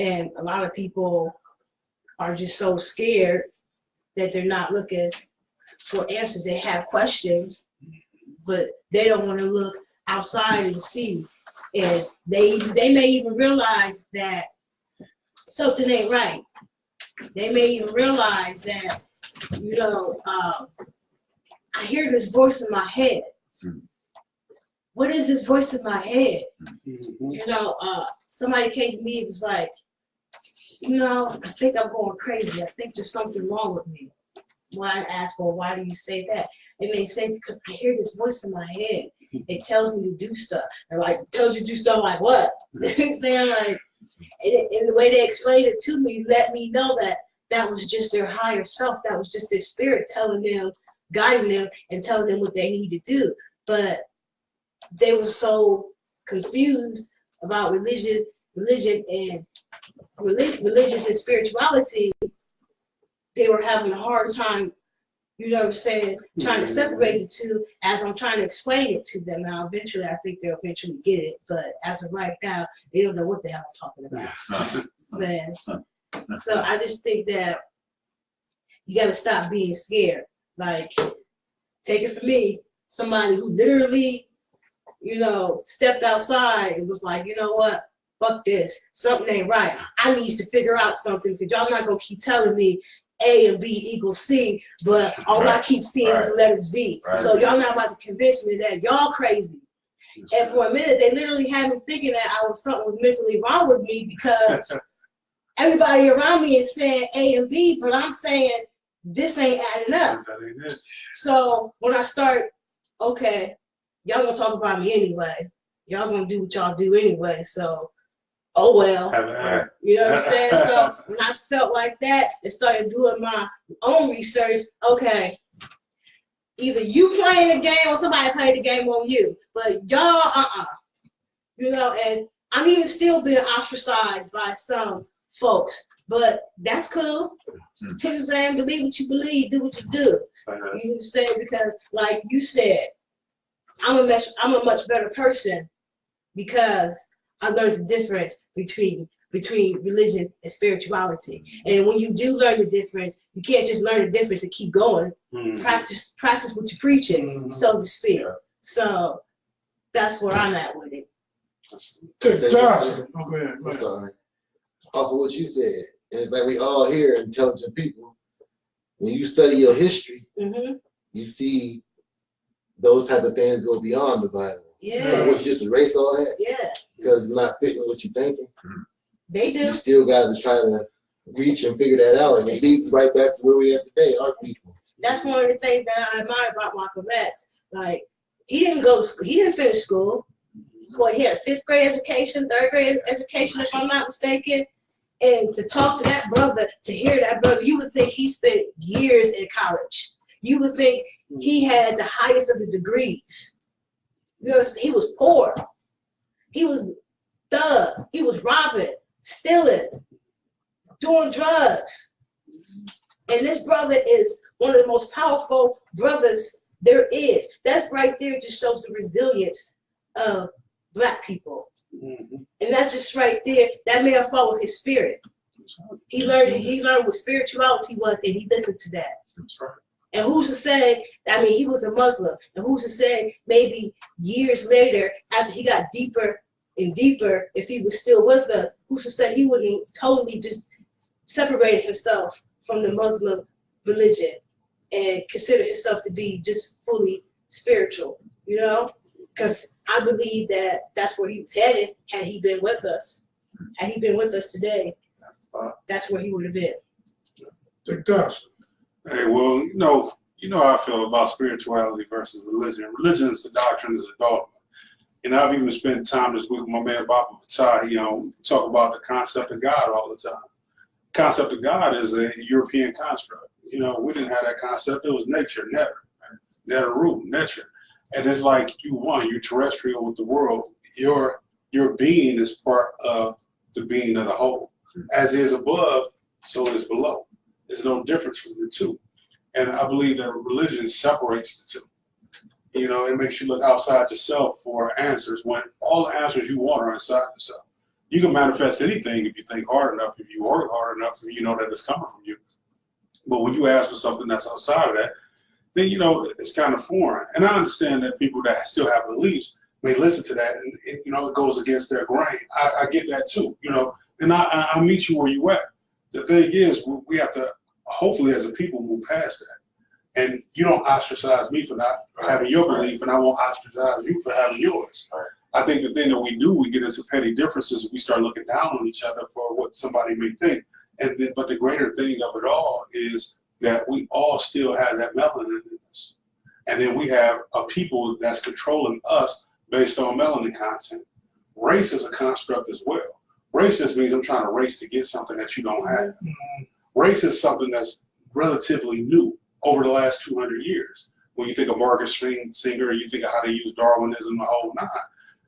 And a lot of people are just so scared that they're not looking for answers. They have questions, but they don't want to look outside and see. And they may even realize that something ain't right. They may even realize that, you know, I hear this voice in my head. What is this voice in my head? You know, somebody came to me and was like, you know, I think I'm going crazy. I think there's something wrong with me. Well, I asked, well, why do you say that? And they say, because I hear this voice in my head. It tells me to do stuff. And like, tells you to do stuff like what? You know what I'm saying? Like, and the way they explained it to me let me know that that was just their higher self. That was just their spirit telling them, guiding them, and telling them what they need to do. But they were so confused about religion and religious and spirituality. They were having a hard time, you know what I'm saying, trying to separate the two as I'm trying to explain it to them. Now, eventually, I think they'll eventually get it. But as of right now, they don't know what the hell I'm talking about. So I just think that you got to stop being scared. Like, take it from me, somebody who literally, you know, stepped outside and was like, you know what? Fuck this. Something ain't right. I need to figure out something because y'all not going to keep telling me A and B equals C, but all I keep seeing is the letter Z. So y'all not about to convince me that y'all crazy. And for a minute, they literally had me thinking that something was mentally wrong with me because everybody around me is saying A and B, but I'm saying this ain't adding up. So when I start, okay, y'all gonna talk about me anyway. Y'all gonna do what y'all do anyway. So, oh well. You know what I'm saying? So when I felt like that and started doing my own research, okay, either you playing the game or somebody playing the game on you. But y'all, you know, and I'm even still being ostracized by some folks, but that's cool. You know what I'm saying? Believe what you believe, do what you do. You know what I'm saying? Because like you said, I'm a much better person because I learned the difference between religion and spirituality. And when you do learn the difference, you can't just learn the difference and keep going. Practice what you're preaching, so to speak. So that's where I'm at with it. Josh, go ahead. I'm sorry. Off of what you said, and it's like we all here, intelligent people. When you study your history, you see those type of things go beyond the Bible. Yeah. So would you just erase all that? Yeah. Because it's not fitting what you're thinking. They do. You still got to try to reach and figure that out, and it leads us right back to where we are today, our people. That's one of the things that I admire about Malcolm X. Like, he didn't go to school. He didn't finish school. Well, he had a 5th grade education, 3rd grade education, if I'm not mistaken. And to talk to that brother, to hear that brother, you would think he spent years in college. You would think he had the highest of the degrees. You know, he was poor. He was thug. He was robbing, stealing, doing drugs. And this brother is one of the most powerful brothers there is. That right there just shows the resilience of Black people. And that just right there, that man followed his spirit. He learned what spirituality was, and he listened to that. That's right. And who's to say, I mean, he was a Muslim, and who's to say maybe years later, after he got deeper and deeper, if he was still with us, who's to say he wouldn't totally just separate himself from the Muslim religion and consider himself to be just fully spiritual, you know? Because I believe that that's where he was headed had he been with us. Had he been with us today, that's where he would have been. Hey, well, you know how I feel about spirituality versus religion. Religion is a doctrine, is a dogma. And I've even spent time this week with my man Baba Patai. You know, we talk about the concept of God all the time. The concept of God is a European construct. You know, we didn't have that concept. It was nature, netter, netter, nature. And it's like you're terrestrial with the world. Your being is part of the being of the whole. As is above, so is below. There's no difference between the two. And I believe that religion separates the two. You know, it makes you look outside yourself for answers when all the answers you want are inside yourself. You can manifest anything if you think hard enough, if you work hard enough, and you know that it's coming from you. But when you ask for something that's outside of that, then you know it's kind of foreign. And I understand that people that still have beliefs may listen to that, and you know it goes against their grain. I get that too, you know, and I meet you where you at. The thing is, we have to hopefully as a people move past that. And you don't ostracize me for not having your belief, and I won't ostracize you for having yours. I think the thing that we do, we get into petty differences, and we start looking down on each other for what somebody may think. And then, but the greater thing of it all is that we all still have that melanin in us. And then we have a people that's controlling us based on melanin content. Race is a construct as well. Race just means I'm trying to race to get something that you don't have. Race is something that's relatively new over the last 200 years. When you think of Margaret Singer, you think of how they use Darwinism, the whole nine.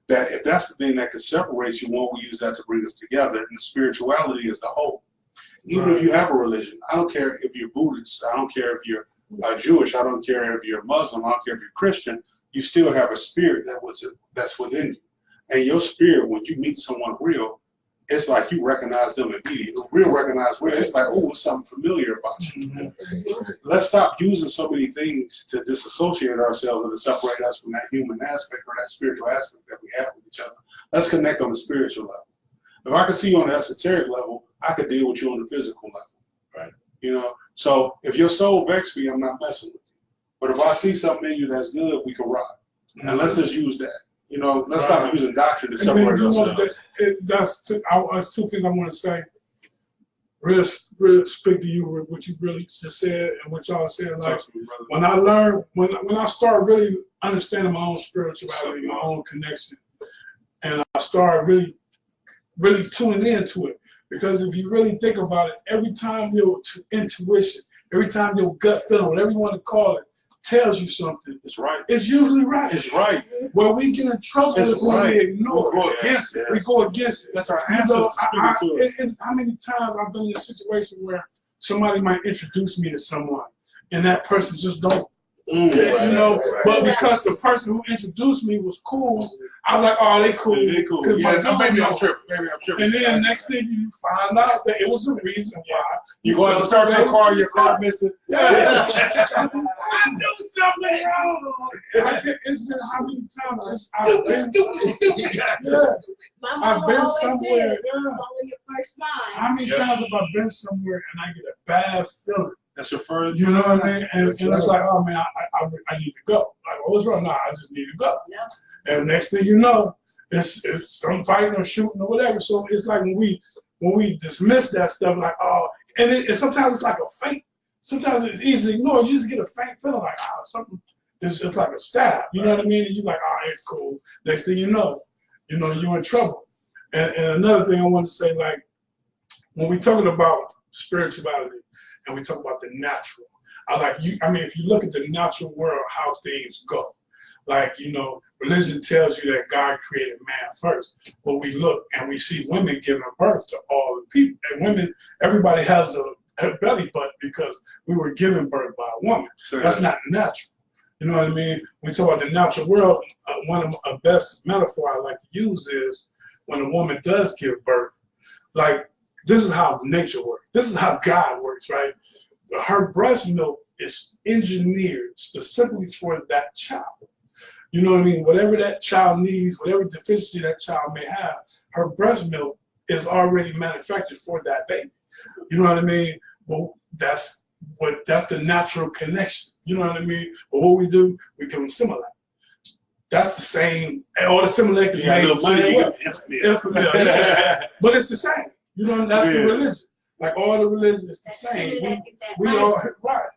That if that's the thing that can separate you, won't we use that to bring us together? And spirituality is the whole. Even if you have a religion, I don't care if you're Buddhist, I don't care if you're Jewish, I don't care if you're Muslim, I don't care if you're Christian, you still have a spirit that's within you. And your spirit, when you meet someone real, it's like you recognize them immediately. Real recognize real. It's like, oh, it's something familiar about you. Let's stop using so many things to disassociate ourselves and to separate us from that human aspect or that spiritual aspect that we have with each other. Let's connect on the spiritual level. If I could see you on the esoteric level, I could deal with you on the physical level. Right. You know, so if your soul vexed me, I'm not messing with you. But if I see something in you that's good, we can rock. And let's just use that. You know, let's stop using doctrine to separate ourselves. That's two things I want to say. Really speak to you with what you really just said and what y'all said. Like when I learned, when I started really understanding my own spirituality, my own connection, and I started really tuning into it. Because if you really think about it, every time your intuition, every time your gut feeling, whatever you want to call it, tells you something, it's right. It's usually right. It's right. Where we get in trouble is when we ignore it. We go against it. We go against it. That's our answer to it. How many times I've been in a situation where somebody might introduce me to someone, and that person just don't. But because the person who introduced me was cool, I was like, oh, they cool. They cool. Yes, maybe I'm tripping. And then next thing you find out that it was a reason why. You go out to start your car missing. Yeah. I knew something wrong. It's been how many times I've been somewhere. How many times have I been somewhere and I get a bad feeling? That's your first. You know what I mean? And it's like, oh man, I need to go. Like, what was wrong? No, I just need to go. Yeah. And next thing you know, it's some fighting or shooting or whatever. So it's like when we dismiss that stuff, like, oh, and sometimes it's like a faint. Sometimes it's easy to ignore. You just get a faint feeling like, something. It's just like a stab. You know what I mean? And you're like, it's cool. Next thing you know, you're in trouble. And another thing I want to say, like, when we're talking about spirituality, and we talk about the natural. If you look at the natural world, how things go, like, religion tells you that God created man first, but we look and we see women giving birth to all the people. And women, everybody has a belly button because we were given birth by a woman. So that's not natural. You know what I mean? When we talk about the natural world, one of the best metaphor I like to use is when a woman does give birth, like, this is how nature works. This is how God works, right? Her breast milk is engineered specifically for that child. You know what I mean? Whatever that child needs, whatever deficiency that child may have, her breast milk is already manufactured for that baby. You know what I mean? Well, that's the natural connection. You know what I mean? But what we do, we give them similar. That's the same. All the similarities. Yeah, but it's the same. You know, that's the religion. Like all the religions, it's the same. We all right.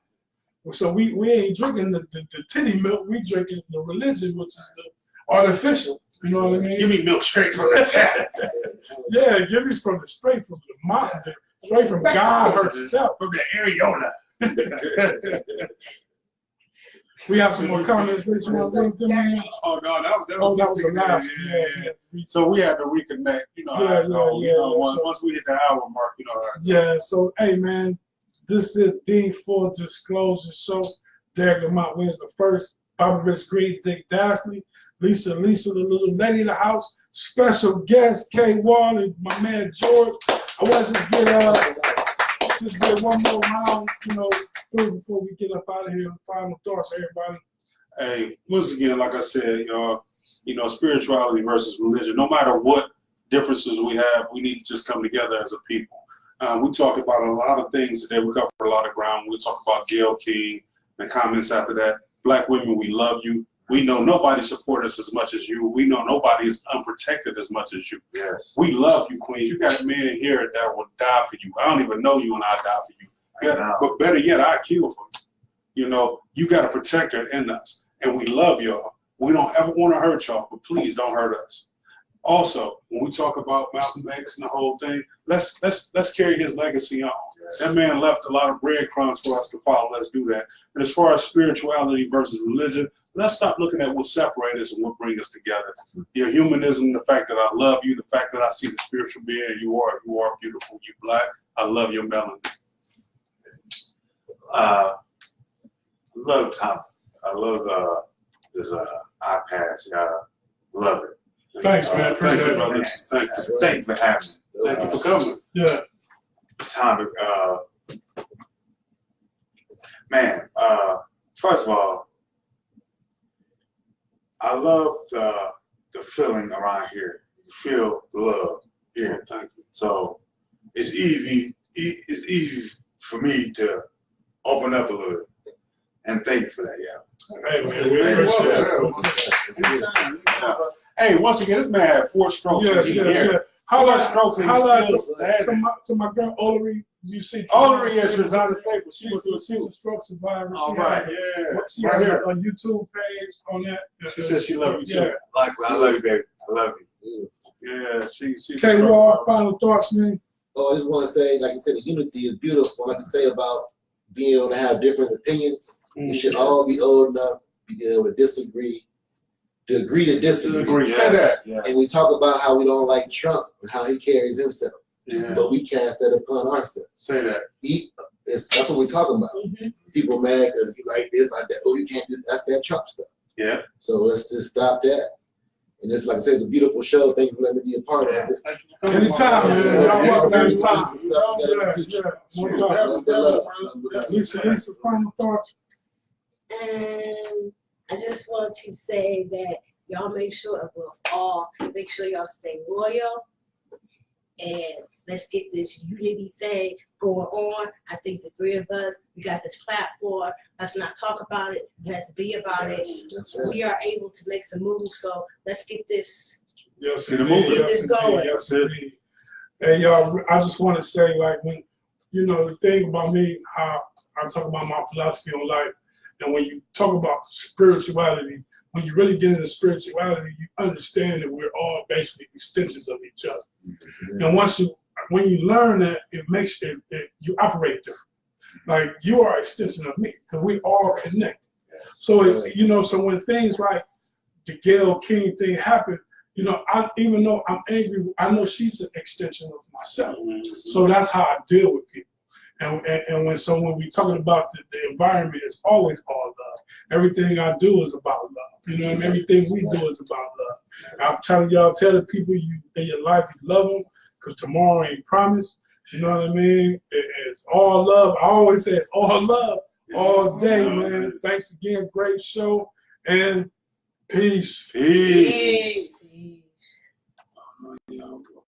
So we ain't drinking the titty milk. We drinking the religion, which is the artificial. You know what I mean? Give me milk straight from the tap. Yeah, give me straight from the mouth, straight from God herself, from the areola. We have some more comments. Oh no, that was the last. Yeah. So we had to reconnect. Once we hit the hour mark, Yeah. So hey, man, this is D Full Disclosure Show. D.Lamont wins the first. Bobby Rich Green, Dick Dashley, Lisa, the little lady in the house. special guest, K. Wall, and my man George. I want to just get one more round, through before we get up out of here. Final thoughts, everybody. Hey, once again, like I said, spirituality versus religion. No matter what differences we have, we need to just come together as a people. We talked about a lot of things today. We covered a lot of ground. We talked about Gayle King and comments after that. Black women, we love you. We know nobody supports us as much as you. We know nobody is unprotected as much as you. Yes. We love you, Queens. You got men here that will die for you. I don't even know you and I die for you. But better yet, I kill for you. You got a protector in us. And we love y'all. We don't ever want to hurt y'all, but please don't hurt us. Also, when we talk about Malcolm X and the whole thing, let's carry his legacy on. Yes. That man left a lot of breadcrumbs for us to follow. Let's do that. And as far as spirituality versus religion, let's stop looking at what separates us and what brings us together. Your humanism, the fact that I love you, the fact that I see the spiritual being you are beautiful, you black. I love your melanin. I love Tom. I love this iPads. Love it. Thanks, man. Appreciate it, brother. Thank you for having me. Thank you for coming. Yeah. Tom, man, first of all, I love the feeling around here. You feel the love here. Thank you. So it's easy for me to open up a little. And thank you for that, yeah. Hey, man, we appreciate it. Hey, once again, this man had 4 strokes. Yeah. Highlight to my girl Olery. You see Olery is Rosanna Staples. She's a stroke survivor. All right, She has a YouTube page on that. She says she loves you too. I love you, baby. I love you. Yeah, she. K. Wall, final thoughts, man. Oh, I just want to say, like you said, the unity is beautiful. Like you say about being able to have different opinions, we should all be old enough to be able to disagree, to agree to disagree. Say that. Yes. And we talk about how we don't like Trump and how he carries himself, but we cast that upon ourselves. Say that. That's what we're talking about. People mad because you like this, like that. Oh, you can't do that's that Trump stuff. Yeah. So let's just stop that. And it's like I said, it's a beautiful show. Thank you for letting me be a part of it. Anytime, man. Y'all welcome anytime. Lisa, final thoughts. And I just want to say that y'all make sure y'all stay loyal, and let's get this unity thing going on. I think the 3 of us, we got this platform. Let's not talk about it. Let's be about it. Right. We are able to make some moves, so let's get this. Yes, get this going. Yes, indeed. Hey, y'all, I just want to say, like, when, the thing about me, how I talk about my philosophy on life, and when you talk about spirituality, when you really get into spirituality, you understand that we're all basically extensions of each other. And when you learn that, it makes you operate different. Like, you are an extension of me, because we all connected. So, so when things like the Gayle King thing happen, even though I'm angry, I know she's an extension of myself. So that's how I deal with people. And when we talking about the environment, it's always all love. Everything I do is about love. Everything we do is about love. I'm telling y'all, tell the people in your life you love them, because tomorrow ain't promised. You know what I mean? It's all love. I always say it's all love all day, man. Thanks again. Great show. And peace. Peace.